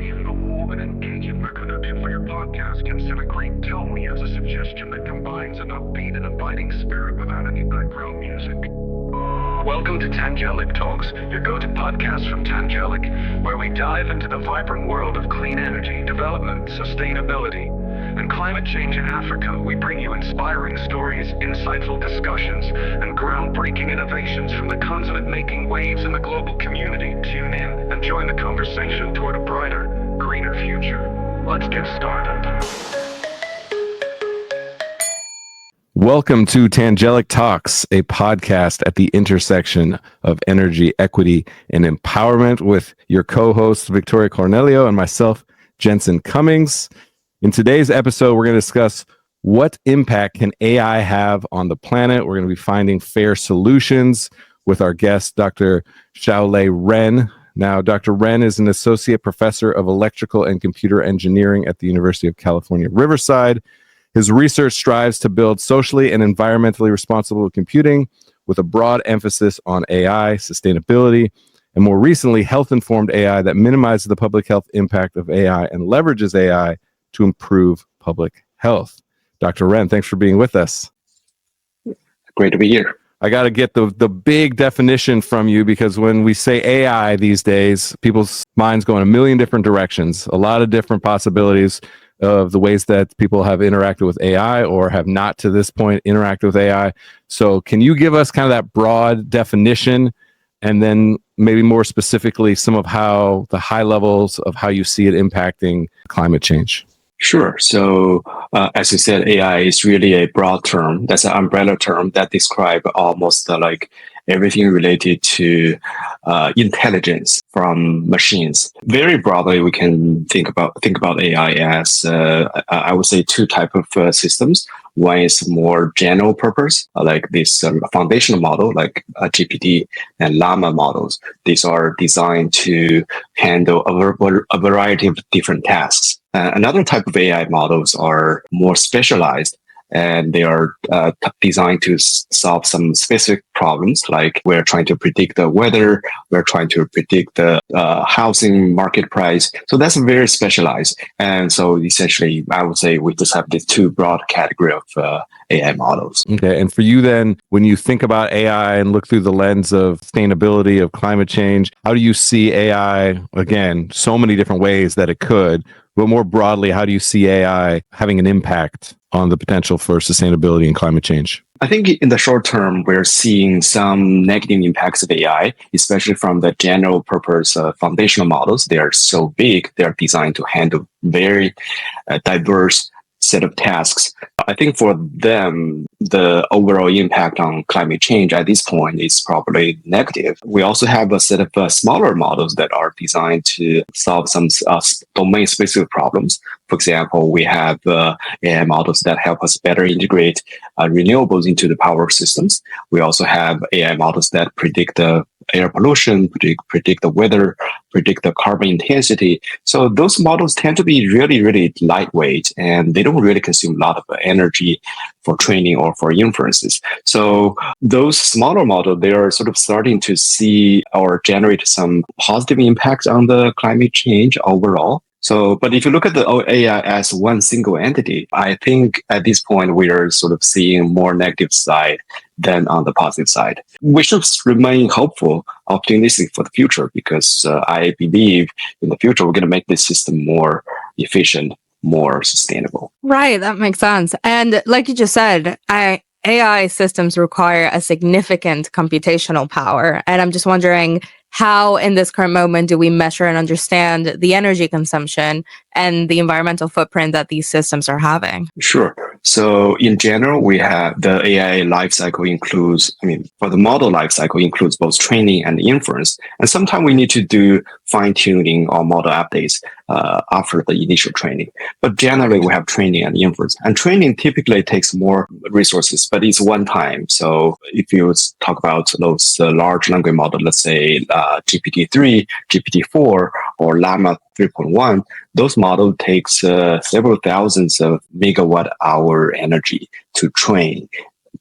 reasonable and engaging recommendation for your podcast, consider Great Tell Me as a suggestion that combines an upbeat and inviting spirit without any background music. Welcome to Tangelic Talks, your go-to podcast from Tangelic, where we dive into the vibrant world of clean energy, development, sustainability, and climate change in Africa. We bring you inspiring stories, insightful discussions, and groundbreaking innovations from the continent making waves in the global community. Tune in and join the conversation toward a brighter, greener future. Let's get started. Welcome to Tangelic Talks, a podcast at the intersection of energy, equity, and empowerment with your co-hosts, Victoria Cornelio and myself, Jensen Cummings. In today's episode, we're going to discuss what impact can AI have on the planet. We're going to be finding fair solutions with our guest, Dr. Shaloei Ren. Now, Dr. Ren is an associate professor of electrical and computer engineering at the University of California, Riverside. His research strives to build socially and environmentally responsible computing with a broad emphasis on AI, sustainability, and more recently, health-informed AI that minimizes the public health impact of AI and leverages AI to improve public health. Dr. Ren, thanks for being with us. Great to be here. I got to get the big definition from you, because when we say AI these days, people's minds go in a million different directions, a lot of different possibilities of the ways that people have interacted with AI or have not to this point interacted with AI. So can you give us kind of that broad definition, and then maybe more specifically some of how the high levels of how you see it impacting climate change? Sure. So as you said, AI is really a broad term. That's an umbrella term that describes almost like everything related to intelligence from machines. Very broadly, we can think about AI as I would say two types of systems. One is more general purpose, like this foundational model, like GPT and Llama models. These are designed to handle a variety of different tasks. Another type of AI models are more specialized, and they are designed to solve some specific problems, like we're trying to predict the weather, we're trying to predict the housing market price. So that's very specialized. And so essentially, I would say we just have these two broad category of AI models. Okay. And for you then, when you think about AI and look through the lens of sustainability, of climate change, how do you see AI, again, so many different ways that it could, but more broadly, how do you see AI having an impact on the potential for sustainability and climate change? I think in the short term, we're seeing some negative impacts of AI, especially from the general purpose foundational models. They are so big, they're designed to handle very diverse set of tasks. I think for them, the overall impact on climate change at this point is probably negative. We also have a set of smaller models that are designed to solve some domain-specific problems. For example, we have AI models that help us better integrate renewables into the power systems. We also have AI models that predict the air pollution, predict the weather, predict the carbon intensity. So those models tend to be really, really lightweight, and they don't really consume a lot of energy for training or for inferences. So those smaller models, they are sort of starting to see or generate some positive impacts on the climate change overall. So, but if you look at the AI as one single entity, I think at this point we are sort of seeing more negative side than on the positive side. We should remain hopeful, optimistic for the future, because I believe in the future we're going to make this system more efficient, more sustainable. Right, that makes sense. And like you just said, AI systems require a significant computational power. And I'm just wondering, how in this current moment do we measure and understand the energy consumption and the environmental footprint that these systems are having? Sure. So in general, we have the AI lifecycle includes, for the model lifecycle includes both training and inference. And sometimes we need to do fine tuning or model updates after the initial training. But generally, we have training and inference. And training typically takes more resources, but it's one time. So if you talk about those large language models, let's say GPT-3, GPT-4, or Llama 3.1, those models takes several thousands of megawatt hour energy to train.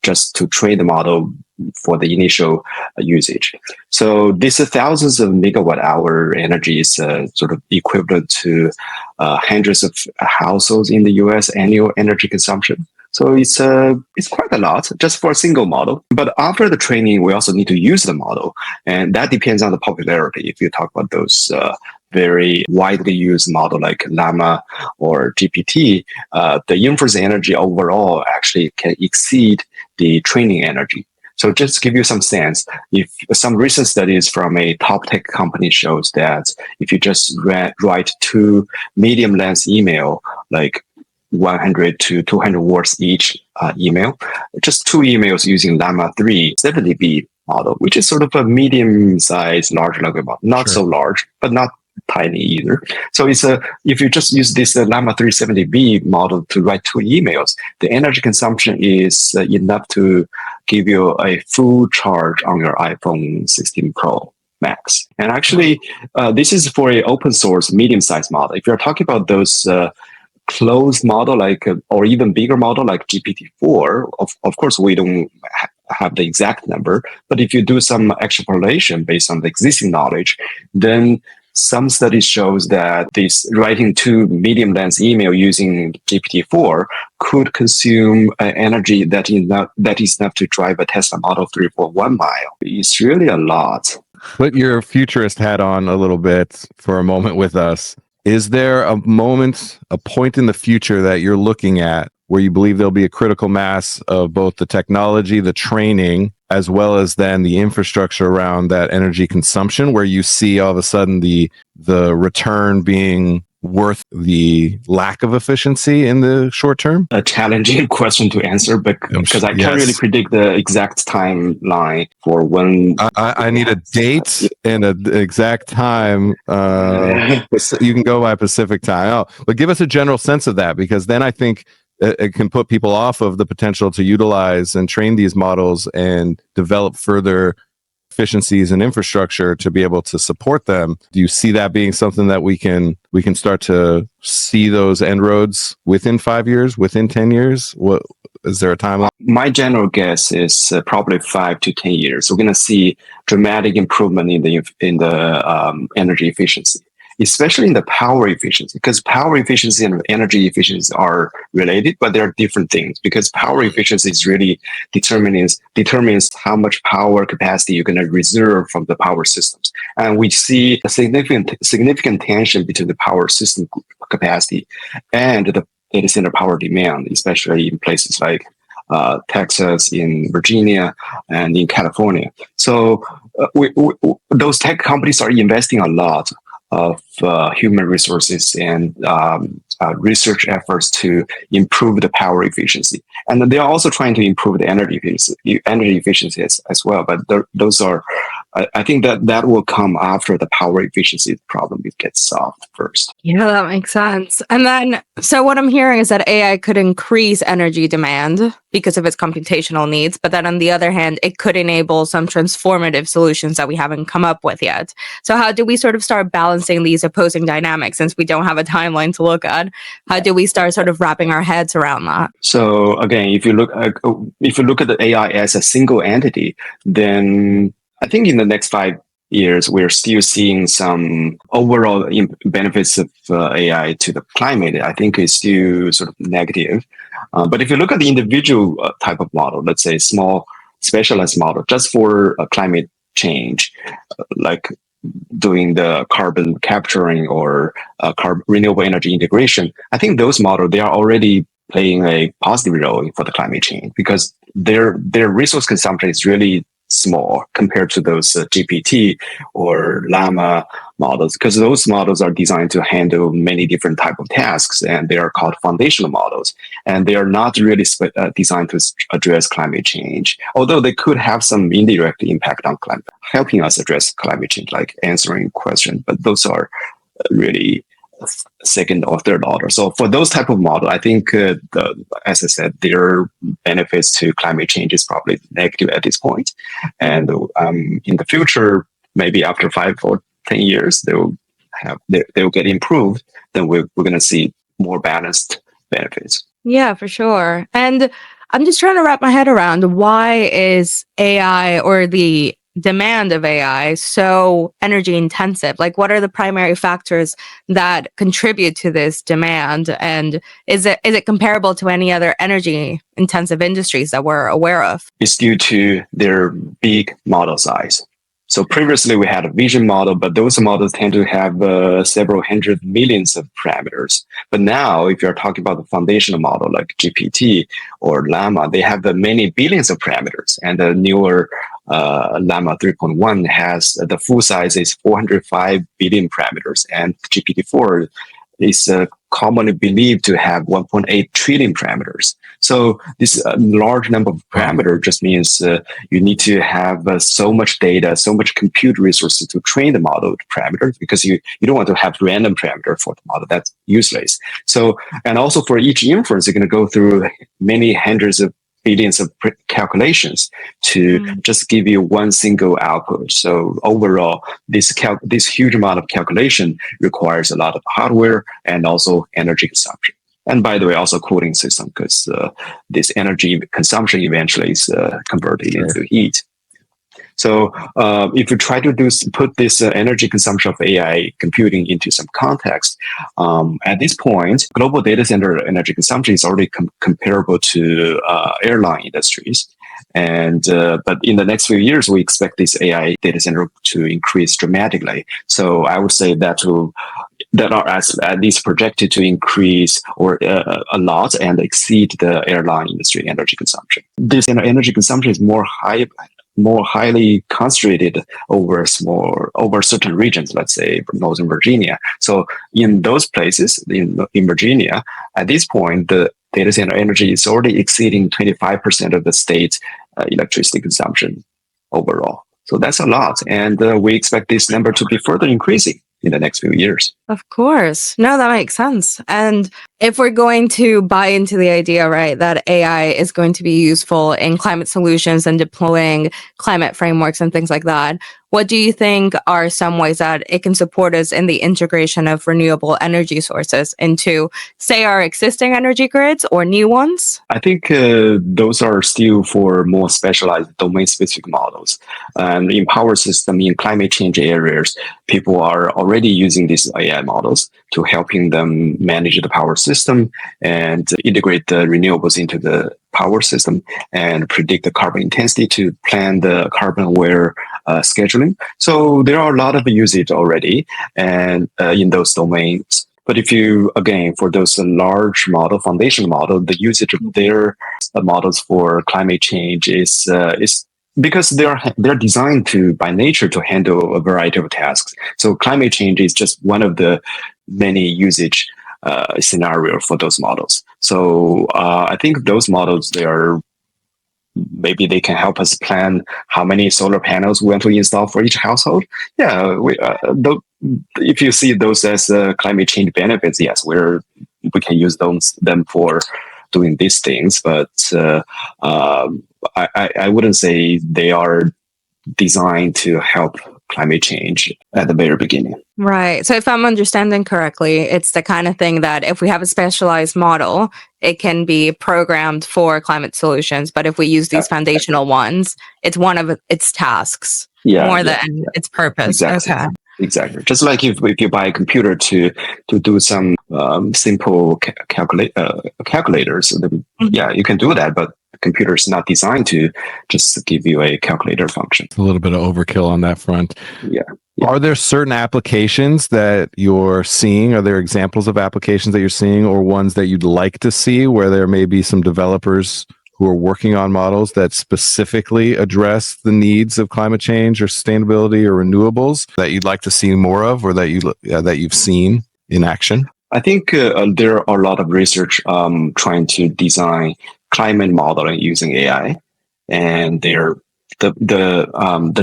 Just to train the model, for the initial usage. So this thousands of megawatt hour energy is sort of equivalent to hundreds of households in the US annual energy consumption. So it's quite a lot just for a single model. But after the training, we also need to use the model, and that depends on the popularity. If you talk about those very widely used model like Llama or GPT, the inference energy overall actually can exceed the training energy. So just to give you some sense, if some recent studies from a top tech company shows that if you just write 2 medium length email, like 100 to 200 words each email, just 2 emails using Llama 3 70B model, which is sort of a medium-sized large language model, not so large, but not tiny either. So if you just use this Llama 370B model to write 2 emails, the energy consumption is enough to give you a full charge on your iPhone 16 Pro Max. And actually, this is for an open source medium-sized model. If you're talking about those closed model, like or even bigger model like GPT4, of course we don't have the exact number, but if you do some extrapolation based on the existing knowledge, then some studies shows that this writing 2 medium length email using GPT-4 could consume energy that is enough to drive a Tesla Model 3 for 1 mile. It's really a lot. Put your futurist hat on a little bit for a moment with us. Is there a point in the future that you're looking at where you believe there'll be a critical mass of both the technology, the training, as well as then the infrastructure around that energy consumption, where you see all of a sudden the return being worth the lack of efficiency in the short term? A challenging question to answer, but because I can't really predict the exact timeline for when. I need a date and an exact time. You can go by Pacific time. But give us a general sense of that, because then I think it can put people off of the potential to utilize and train these models and develop further efficiencies and infrastructure to be able to support them. Do you see that being something that we can start to see those end roads within 5 years, within 10 years? What is there a timeline? My general guess is probably 5 to 10 years. We're going to see dramatic improvement in the energy efficiency, especially in the power efficiency, because power efficiency and energy efficiency are related, but they are different things, because power efficiency is really determines how much power capacity you're going to reserve from the power systems. And we see a significant tension between the power system capacity and the data center power demand, especially in places like Texas, in Virginia, and in California. So those tech companies are investing a lot of human resources and research efforts to improve the power efficiency, and they are also trying to improve the energy efficiency as well. But those are, I think that will come after the power efficiency problem gets solved first. Yeah, that makes sense. And then, so what I'm hearing is that AI could increase energy demand because of its computational needs, but then on the other hand, it could enable some transformative solutions that we haven't come up with yet. So how do we sort of start balancing these opposing dynamics, since we don't have a timeline to look at? How do we start sort of wrapping our heads around that? So again, if you look at the AI as a single entity, then I think in the next 5 years, we're still seeing some overall benefits of AI to the climate. I think it's still sort of negative. But if you look at the individual type of model, let's say small specialized model just for climate change, like doing the carbon capturing or renewable energy integration, I think those models, they are already playing a positive role for the climate change, because their resource consumption is really small compared to those GPT or Llama models, because those models are designed to handle many different type of tasks, and they are called foundational models, and they are not really designed to address climate change, although they could have some indirect impact on climate, helping us address climate change, like answering questions, but those are really second or third order. So for those type of model, I think, as I said, their benefits to climate change is probably negative at this point. And in the future, maybe after 5 or 10 years, they will get improved. Then we're going to see more balanced benefits. Yeah, for sure. And I'm just trying to wrap my head around why is AI or the demand of AI so energy intensive? Like, what are the primary factors that contribute to this demand? And is it comparable to any other energy intensive industries that we're aware of? It's due to their big model size. So previously we had a vision model, but those models tend to have several hundred millions of parameters. But now, if you're talking about the foundational model like GPT or Llama, they have many billions of parameters. And the newer Llama 3.1 has the full size is 405 billion parameters, and GPT-4 is commonly believed to have 1.8 trillion parameters. So this large number of parameters just means you need to have so much data, so much compute resources to train the model parameters, because you don't want to have random parameter for the model. That's useless. So, and also for each inference, you're going to go through many hundreds of billions of calculations to just give you one single output. So overall, this huge amount of calculation requires a lot of hardware and also energy consumption. And by the way, also cooling system, because this energy consumption eventually is converted into heat. So if you try to put this energy consumption of AI computing into some context, at this point, global data center energy consumption is already comparable to airline industries. And but in the next few years, we expect this AI data center to increase dramatically. So I would say that are at least projected to increase or a lot and exceed the airline industry energy consumption. This energy consumption is more highly concentrated over certain regions, let's say Northern Virginia. So in those places, in Virginia, at this point, the data center energy is already exceeding 25% of the state's electricity consumption overall. So that's a lot. And we expect this number to be further increasing in the next few years. Of course. No, that makes sense. And if we're going to buy into the idea, right, that AI is going to be useful in climate solutions and deploying climate frameworks and things like that, what do you think are some ways that it can support us in the integration of renewable energy sources into, say, our existing energy grids or new ones? I think those are still for more specialized domain-specific models. And in power system, in climate change areas, people are already using these AI models to helping them manage the power system and integrate the renewables into the power system and predict the carbon intensity to plan the carbon-aware scheduling. So there are a lot of usage already and in those domains. But if you, again, for those large model, foundational model, the usage of their models for climate change is because they're designed to, by nature, to handle a variety of tasks. So climate change is just one of the many usage scenario for those models. So I think those models, maybe they can help us plan how many solar panels we want to install for each household. Yeah, if you see those as climate change benefits, yes, we can use them for doing these things. But I wouldn't say they are designed to help climate change at the very beginning. Right. So if I'm understanding correctly, it's the kind of thing that if we have a specialized model, it can be programmed for climate solutions. But if we use these foundational ones, it's one of its tasks more than its purpose. Exactly. Okay. Exactly. Just like if you buy a computer to do some simple calculators, yeah, you can do that, but the computer is not designed to just give you a calculator function. It's a little bit of overkill on that front. Yeah. Are there certain applications that you're seeing? Are there examples of applications that you're seeing or ones that you'd like to see where there may be some developers who are working on models that specifically address the needs of climate change or sustainability or renewables that you'd like to see more of, or that you've seen in action? I think there are a lot of research trying to design climate modeling using AI, and the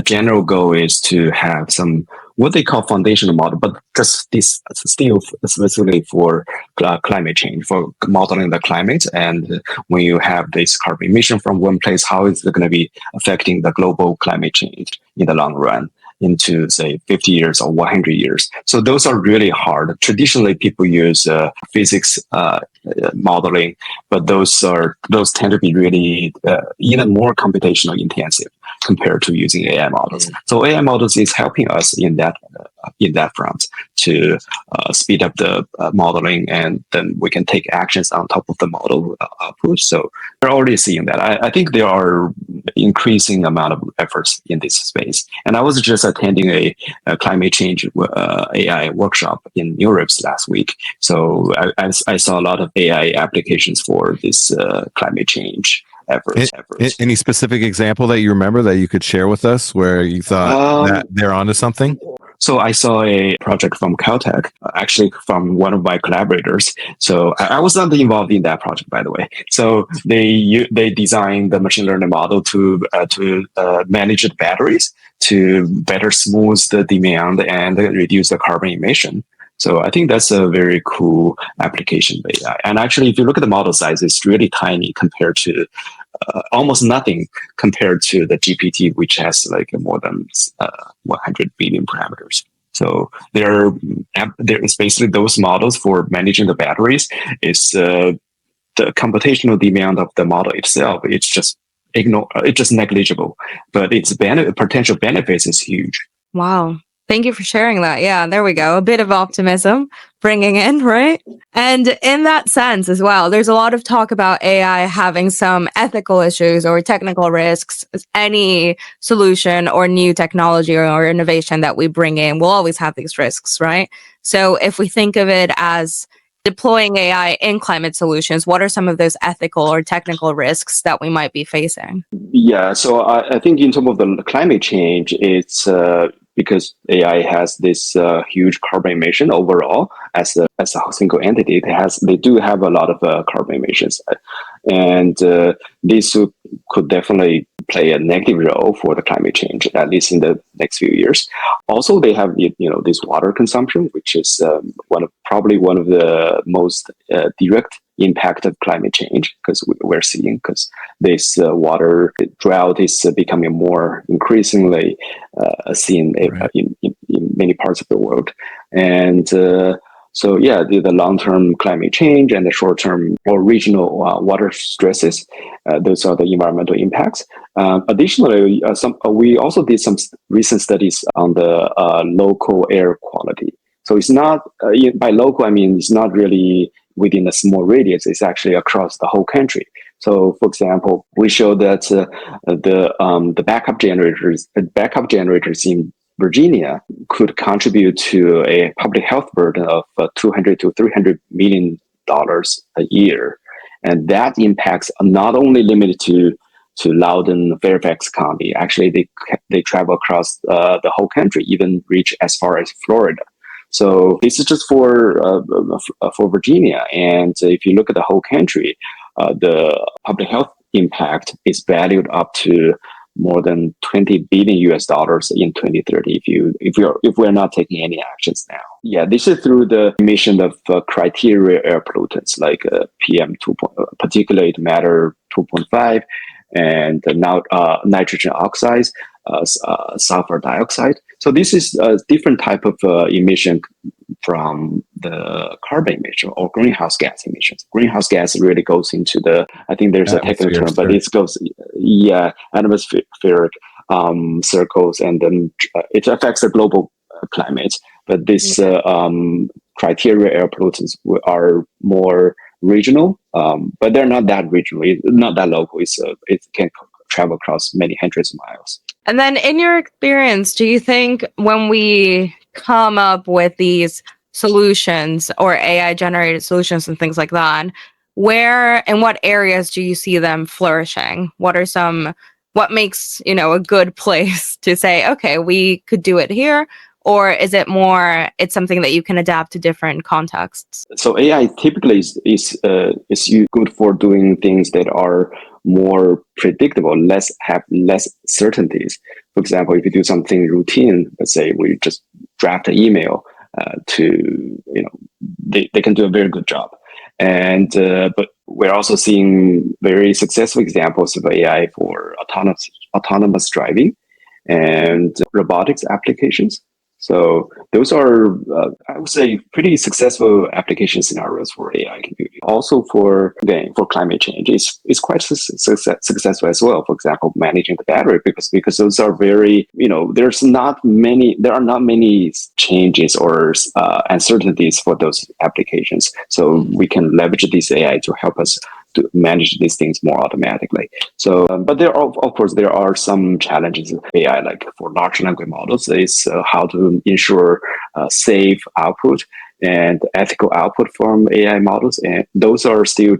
general goal is to have some what they call foundational model, but just this still specifically for climate change, for modeling the climate. And when you have this carbon emission from one place, how is it going to be affecting the global climate change in the long run? into, say, 50 years or 100 years. So those are really hard. Traditionally, people use physics modeling, but those tend to be really even more computational intensive compared to using AI models. So AI models is helping us in that front to speed up the modeling, and then we can take actions on top of the model output. So we're already seeing that. I think there are increasing amount of efforts in this space. And I was just attending a climate change AI workshop in Europe last week. So I saw a lot of AI applications for this climate change efforts. Any specific example that you remember that you could share with us where you thought that they're onto something? So I saw a project from Caltech, actually from one of my collaborators. So I was not involved in that project, by the way. So they designed the machine learning model to manage the batteries to better smooth the demand and reduce the carbon emission. So I think that's a very cool application of AI. And actually, if you look at the model size, it's really tiny compared to almost nothing compared to the GPT, which has like more than 100 billion parameters. So there's basically those models for managing the batteries. Is the computational demand of the model itself? It's just negligible, but its potential benefits is huge. Wow. Thank you for sharing that. Yeah, there we go. A bit of optimism bringing in, right? And in that sense as well, there's a lot of talk about AI having some ethical issues or technical risks. Any solution or new technology or innovation that we bring in will always have these risks, right? So if we think of it as deploying AI in climate solutions, what are some of those ethical or technical risks that we might be facing? Yeah, so I think in terms of the climate change, it's because AI has this huge carbon emission overall as a single entity. They do have a lot of carbon emissions, and this could definitely play a negative role for the climate change, at least in the next few years. Also, they have this water consumption, which is probably one of the most direct impact of climate change, because we're seeing this water drought is becoming more increasingly seen in many parts of the world. And so yeah, the long-term climate change and the short-term or regional water stresses, those are the environmental impacts. Additionally, we also did some recent studies on the local air quality. So it's not, by local, I mean, it's not really within a small radius, it's actually across the whole country. So, for example, we showed that the backup generators in Virginia could contribute to a public health burden of $200 to $300 million a year, and that impacts not only limited to Loudoun, Fairfax County. Actually, they travel across the whole country, even reach as far as Florida. So this is just for Virginia, and if you look at the whole country, the public health impact is valued up to more than $20 billion in 2030 if we're not taking any actions now. Yeah, this is through the emission of criteria air pollutants like PM2, particulate matter 2.5, and now nitrogen oxides, sulfur dioxide. So this is a different type of emission from the carbon emission or greenhouse gas emissions. Greenhouse gas really goes into I think there's a technical term, but it goes, atmospheric circles, and then it affects the global climate. But this criteria air pollutants are more regional, but they're not that regional, not that local. It can travel across many hundreds of miles. And then in your experience, do you think when we come up with these solutions or AI generated solutions and things like that, where and what areas do you see them flourishing? What makes, a good place to say, okay, we could do it here? Or is it more, it's something that you can adapt to different contexts? So AI typically is good for doing things that are more predictable, have less certainties. For example, if you do something routine, let's say we just draft an email they can do a very good job. And but we're also seeing very successful examples of AI for autonomous driving. and robotics applications. So those are, I would say, pretty successful application scenarios for AI computing. Also for climate change, it's quite successful as well. For example, managing the battery because those are very, there are not many changes or uncertainties for those applications. So we can leverage this AI to help us to manage these things more automatically. So, but of course, there are some challenges with AI, like for large language models, is how to ensure safe output and ethical output from AI models. And those are still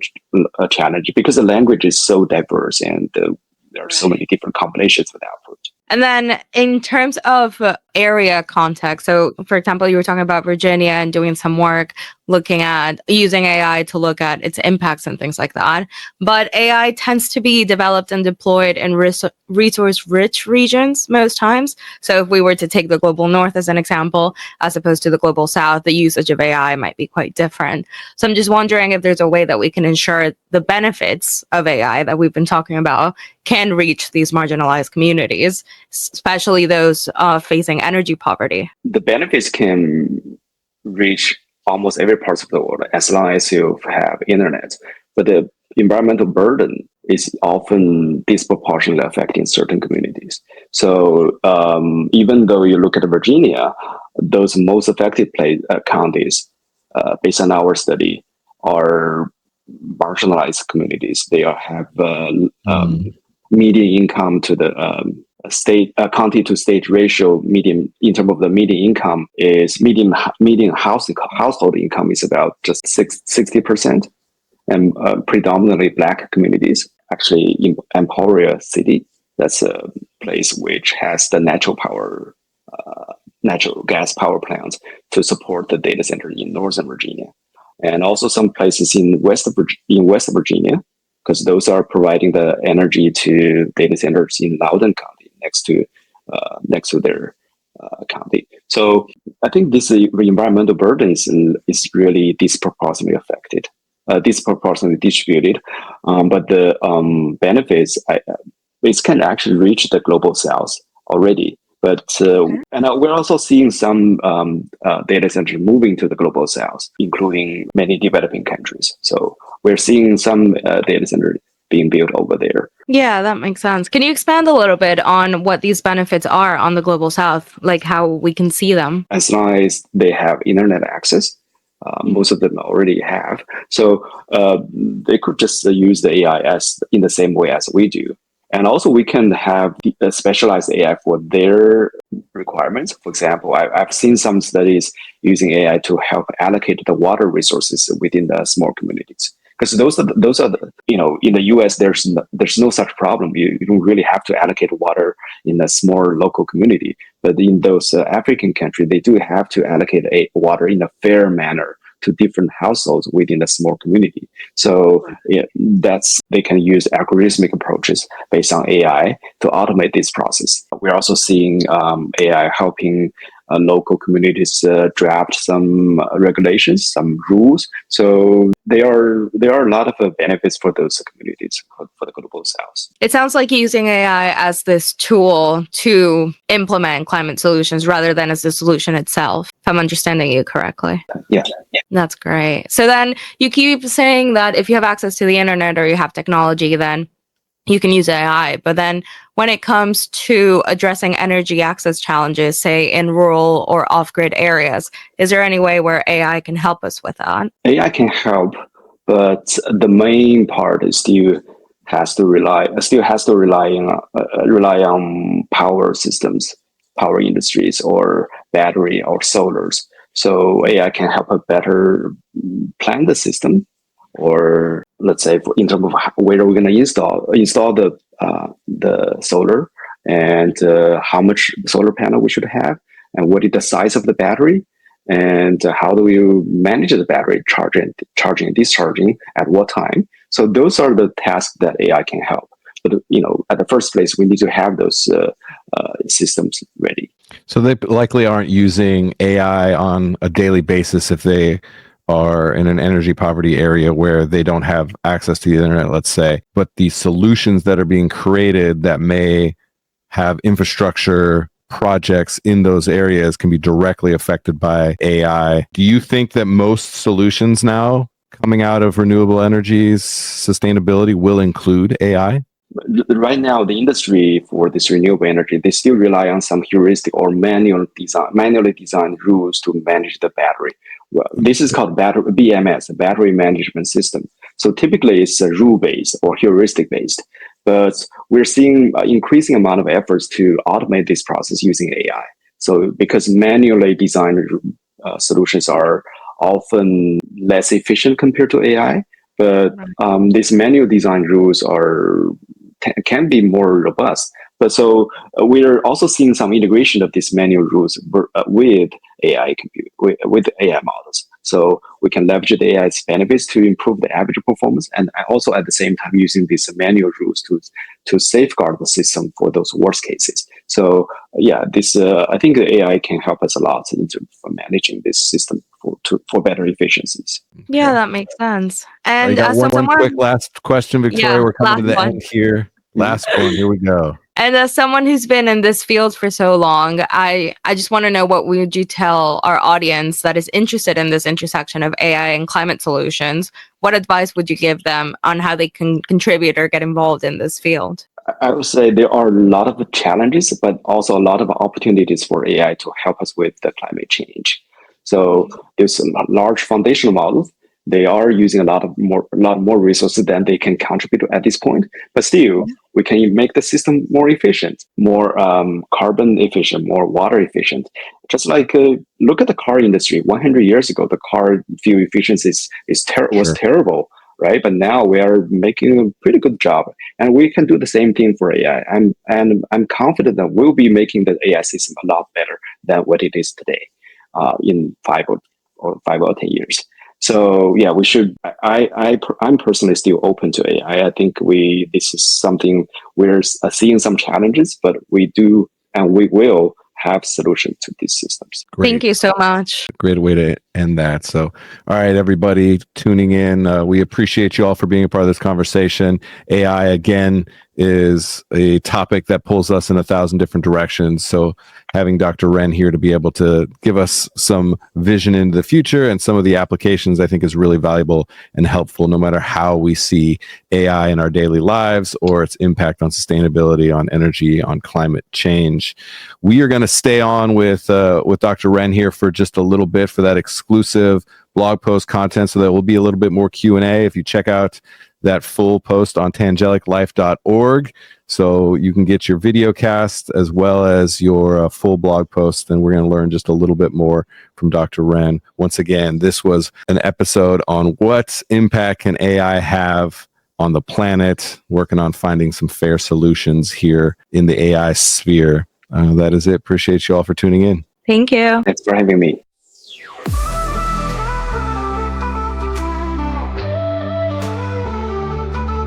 a challenge because the language is so diverse and there are so many different combinations with output. And then in terms of area context, so for example, you were talking about Virginia and doing some work looking at using AI to look at its impacts and things like that. But AI tends to be developed and deployed in resource-rich regions most times. So if we were to take the global north as an example, as opposed to the global south, the usage of AI might be quite different. So I'm just wondering if there's a way that we can ensure the benefits of AI that we've been talking about can reach these marginalized communities, especially those facing energy poverty. The benefits can reach almost every part of the world as long as you have internet. But the environmental burden is often disproportionately affecting certain communities. So even though you look at Virginia, those most affected counties, based on our study, are marginalized communities. They have median income to the county to state ratio in terms of the median income is median household income is about just 60%, and predominantly Black communities. Actually, in Emporia City, that's a place which has the natural gas power plants to support the data center in Northern Virginia, and also some places in West Virginia, because those are providing the energy to data centers in Loudoun County next to their county. So I think this environmental burden is really disproportionately distributed, but the benefits it can actually reach the global south already. But and we're also seeing some data centers moving to the global south, including many developing countries. So we're seeing some data centers being built over there. Yeah, that makes sense. Can you expand a little bit on what these benefits are on the global south, like how we can see them? As long as they have internet access, most of them already have. So they could just use the AI in the same way as we do. And also we can have the specialized AI for their requirements. For example, I've seen some studies using AI to help allocate the water resources within the small communities. Because those are the, in the US, there's no such problem. You don't really have to allocate water in a small local community. But in those African countries, they do have to allocate water in a fair manner to different households within the small community. So they can use algorithmic approaches based on AI to automate this process. We're also seeing AI helping local communities draft some regulations, some rules. So there are a lot of benefits for those communities for the global south. It sounds like using AI as this tool to implement climate solutions rather than as the solution itself, if I'm understanding you correctly. Yeah. That's great. So then you keep saying that if you have access to the internet or you have technology, then you can use AI. But then when it comes to addressing energy access challenges, say in rural or off-grid areas, is there any way where AI can help us with that? AI can help, but the main part is still has to rely on power systems, power industries, or battery or solars. So AI can help us better plan the system, or let's say in terms of where we're going to install the solar, and how much solar panel we should have, and what is the size of the battery, and how do you manage the battery charging and discharging at what time. So those are the tasks that AI can help. But at the first place, we need to have those systems ready. So they likely aren't using AI on a daily basis if they are in an energy poverty area where they don't have access to the internet, let's say. But the solutions that are being created that may have infrastructure projects in those areas can be directly affected by AI. Do you think that most solutions now coming out of renewable energies sustainability will include AI? Right now, the industry for this renewable energy, they still rely on some heuristic or manually designed rules to manage the battery. Well, this is called BMS, battery management system. So typically it's rule-based or heuristic-based, but we're seeing increasing amount of efforts to automate this process using AI. So because manually designed solutions are often less efficient compared to AI, but these manual design rules can be more robust. But so we're also seeing some integration of these manual rules with AI with AI models. So we can leverage the AI's benefits to improve the average performance, and also at the same time using these manual rules to safeguard the system for those worst cases. So yeah, this I think the AI can help us a lot in terms of managing this system for better efficiencies. Yeah, that makes sense. I And got as one someone, quick last question, Victoria. yeah, We're coming to last the one. end here. Last one. Here we go. And as someone who's been in this field for so long, I just want to know, what would you tell our audience that is interested in this intersection of AI and climate solutions? What advice would you give them on how they can contribute or get involved in this field? I would say there are a lot of challenges, but also a lot of opportunities for AI to help us with the climate change. So there's a large foundational models. They are using a lot more resources than they can contribute at this point. But still, we can make the system more efficient, more carbon efficient, more water efficient. Just like look at the car industry. 100 years ago, the car fuel efficiency was terrible, right? But now we are making a pretty good job, and we can do the same thing for AI. I'm confident that we'll be making the AI system a lot better than what it is today in 5 or 10 years. So yeah, we should. I'm personally still open to AI. I think this is something we're seeing some challenges, but we do and we will have solutions to these systems. Great. Thank you so much. Great way to end that. So, all right, everybody tuning in, we appreciate you all for being a part of this conversation. AI, again, is a topic that pulls us in 1,000 different directions. So having Dr. Ren here to be able to give us some vision into the future and some of the applications, I think is really valuable and helpful, no matter how we see AI in our daily lives or its impact on sustainability, on energy, on climate change. We are going to stay on with Dr. Ren here for just a little bit for that exclusive blog post content. So there will be a little bit more Q&A if you check out that full post on tangeliclife.org. So you can get your video cast as well as your full blog post. And we're going to learn just a little bit more from Dr. Ren. Once again, this was an episode on what impact can AI have on the planet, working on finding some fair solutions here in the AI sphere. That is it. Appreciate you all for tuning in. Thank you. Thanks for having me.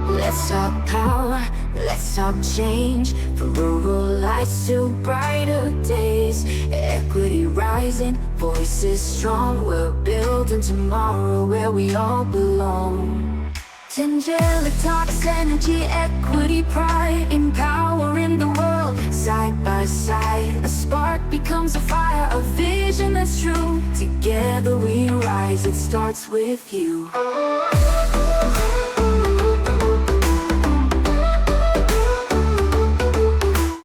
Let's talk power, let's talk change. From rural lights to brighter days. Equity rising, voices strong. We're building tomorrow where we all belong. Tangelic Talks, energy, equity, pride. Empowering the world, side by side. A spark becomes a fire, a vision that's true. Together we rise, it starts with you.